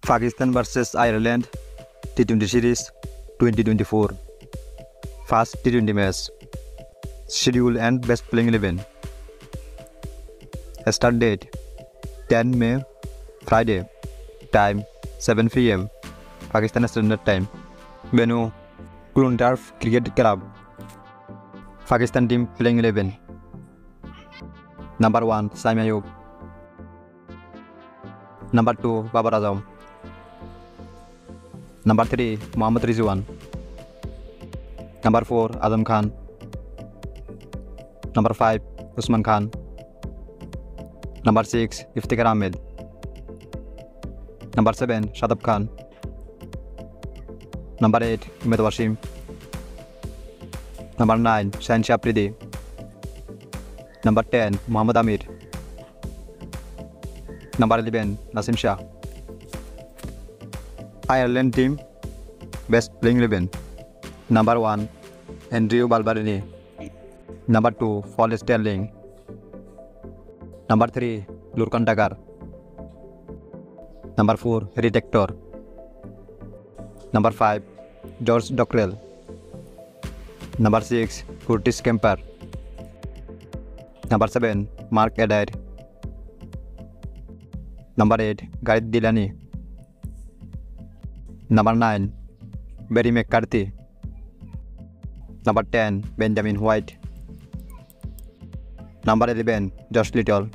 Pakistan vs Ireland T20 Series 2024 First T20 match. Schedule and best playing 11. Start date 10 May Friday. Time 7 PM Pakistan Standard Time. Venue Clontarf Cricket Club. Pakistan team playing 11. Number 1 Saim Ayub. Number 2 Babar Azam. Number 3 Mohammad Rizwan. Number 4 Azam Khan. Number 5 Usman Khan. Number 6 Iftikhar Ahmed. Number 7 Shadab Khan. Number 8 Umed Wasim. Number 9 Shahin Shah Afridi. Number 10 Mohammad Amir. Number 11 Nasim Shah. Ireland team best playing 11. Number 1 Andrew Balbirnie. Number 2 Paul Sterling. Number 3 Lurkan Dagar. Number 4 Harry Tector. Number 5 George Dockrell. Number 6 Curtis Kemper. Number 7 Mark Adair. Number 8 Gareth Delaney. Number 9 Barry McCarthy. Number 10 Benjamin White. Number 11 Josh Little.